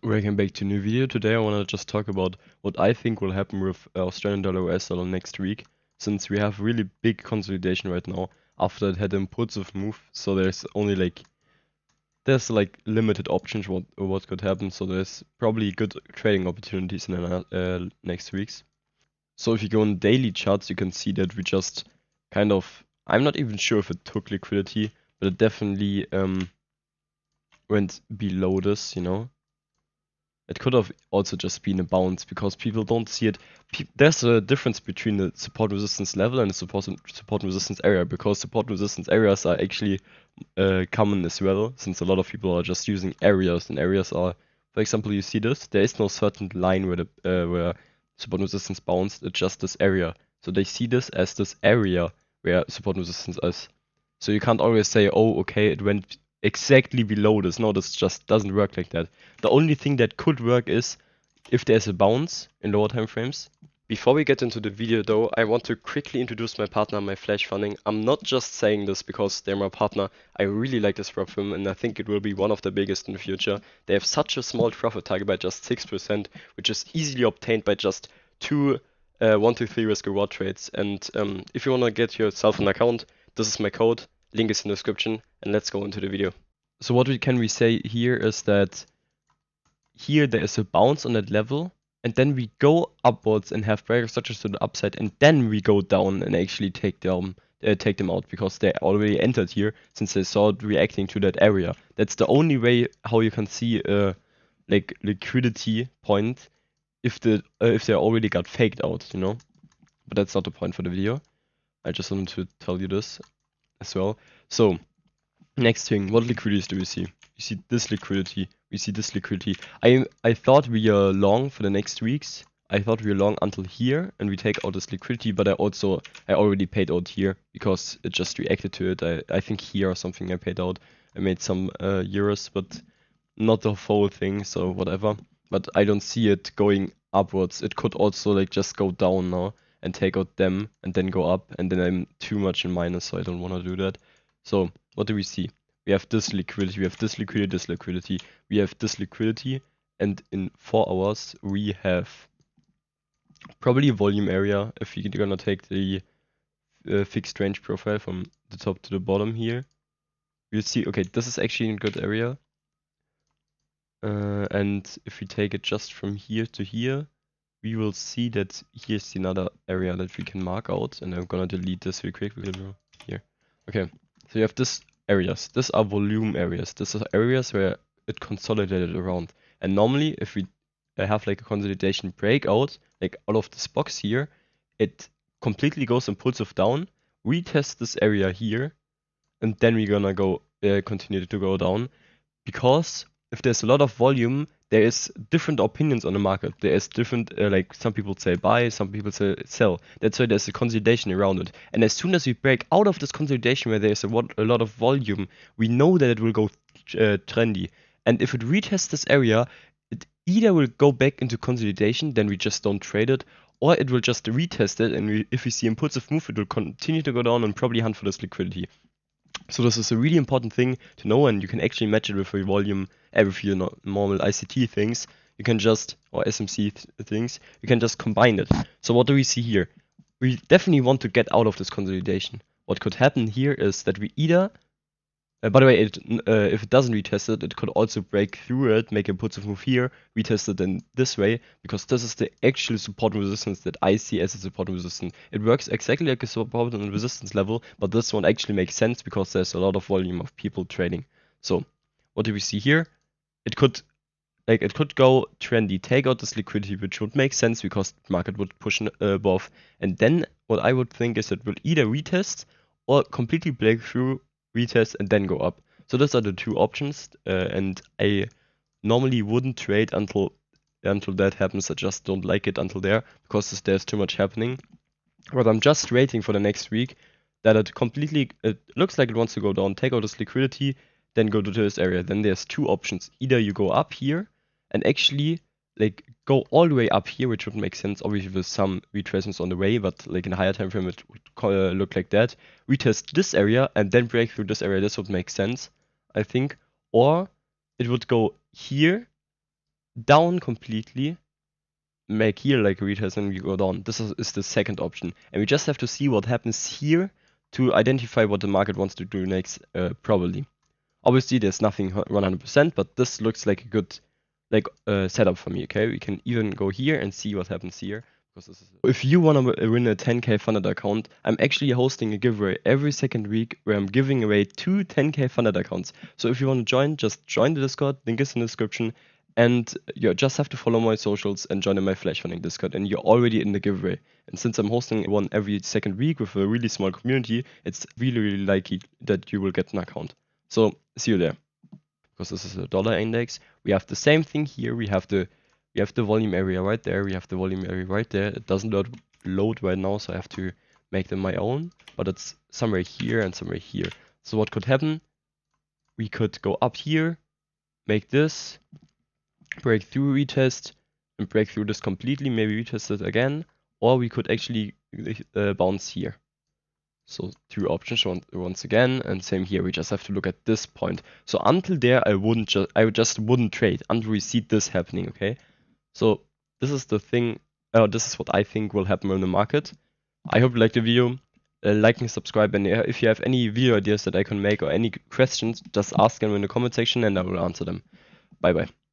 Welcome back to a new video. Today I want to just talk about what I think will happen with Australian dollar US dollar next week, since we have really big consolidation right now after it had an impulsive move. So there's limited options what could happen. So there's probably good trading opportunities in the next weeks. So if you go on daily charts, you can see that we just I'm not even sure if it took liquidity, but it definitely went below this, you know. It could have also just been a bounce because people don't see it. There's a difference between the support resistance level and the support resistance area, because support resistance areas are actually common as well, since a lot of people are just using areas, and areas are, for example, you see this, there is no certain line where support resistance bounced, it's just this area. So they see this as this area where support resistance is. So you can't always say, oh, okay, it went exactly below this. No, this just doesn't work like that. The only thing that could work is if there's a bounce in lower time frames. Before we get into the video though, I want to quickly introduce my partner, my Flash Funding. I'm not just saying this because they're my partner. I really like this prop firm and I think it will be one of the biggest in the future. They have such a small profit target by just 6%, which is easily obtained by just two 1 to 3 risk reward trades. And if you want to get yourself an account, this is my code. Link is in the description, and let's go into the video. So what can we say here is that here there is a bounce on that level, and then we go upwards and have breaker structures to the upside, and then we go down and actually take them out because they already entered here since they saw it reacting to that area. That's the only way how you can see a liquidity point if they already got faked out, you know. But that's not the point for the video. I just wanted to tell you this as well. So next thing, what liquidities do we see? You see this liquidity, we see this liquidity. I thought we are long for the next weeks. I thought we were long until here and we take out this liquidity, but I already paid out here because it just reacted to it. I think here or something I paid out. I made some euros, but not the whole thing, so whatever. But I don't see it going upwards. It could also just go down now and take out them and then go up, and then I'm too much in minus, so I don't want to do that. So what do we see? We have this liquidity, we have this liquidity, this liquidity, we have this liquidity, and in 4 hours we have probably a volume area if you're gonna take the fixed range profile from the top to the bottom here. We'll see, okay, this is actually a good area. And if we take it just from here to here, we will see that here's another area that we can mark out, and I'm gonna delete this real quick here. Okay, so you have this areas. These are volume areas. These are areas where it consolidated around. And normally, if we have like a consolidation breakout, like out of this box here, it completely goes impulsive down, retest this area here, and then we're gonna go continue to go down, because if there's a lot of volume, there is different opinions on the market. There is different, like some people say buy, some people say sell. That's why there's a consolidation around it. And as soon as we break out of this consolidation where there's a lot of volume, we know that it will go trendy. And if it retests this area, it either will go back into consolidation, then we just don't trade it, or it will just retest it, and if we see impulsive move, it will continue to go down and probably hunt for this liquidity. So this is a really important thing to know, and you can actually match it with your volume, with your normal ICT things. You can just, or SMC things, you can just combine it. So what do we see here? We definitely want to get out of this consolidation. What could happen here is that we either, by the way, if it doesn't retest it, it could also break through it, make a impulsive move here, retest it in this way, because this is the actual support resistance that I see as a support resistance. It works exactly like a support and resistance level, but this one actually makes sense because there's a lot of volume of people trading. So what do we see here? It could go trendy, take out this liquidity, which would make sense because the market would push above. And then what I would think is it will either retest or completely break through, retest, and then go up. So those are the two options, and I normally wouldn't trade until that happens. I just don't like it until there because there's too much happening. But I'm just waiting for the next week that it looks like it wants to go down, take out this liquidity, then go to this area. Then there's two options. Either you go up here and actually go all the way up here, which would make sense, obviously with some retracements on the way, but in a higher time frame it would look like that. Retest this area and then break through this area. This would make sense, I think. Or it would go here down completely, make here like a retest, and we go down. This is the second option. And we just have to see what happens here to identify what the market wants to do next, probably. Obviously, there's nothing 100%, but this looks like a good setup for me, okay? We can even go here and see what happens here. Because this is if you want to win a 10k funded account, I'm actually hosting a giveaway every second week where I'm giving away 2 10k funded accounts. So if you want to join, just join the Discord, link is in the description, and you just have to follow my socials and join in my flash funding Discord, and you're already in the giveaway. And since I'm hosting one every second week with a really small community, it's really, really likely that you will get an account. So see you there. Because this is a dollar index. We have the same thing here. We have the volume area right there. We have the volume area right there. It doesn't load right now, so I have to make them my own. But it's somewhere here and somewhere here. So what could happen? We could go up here, make this, break through retest, and break through this completely, maybe retest it again. Or we could actually bounce here. So 2 options once again, and same here. We just have to look at this point. So until there, I just wouldn't trade until we see this happening. Okay. So this is the thing. This is what I think will happen in the market. I hope you liked the video. Like and subscribe, and if you have any video ideas that I can make or any questions, just ask them in the comment section and I will answer them. Bye bye.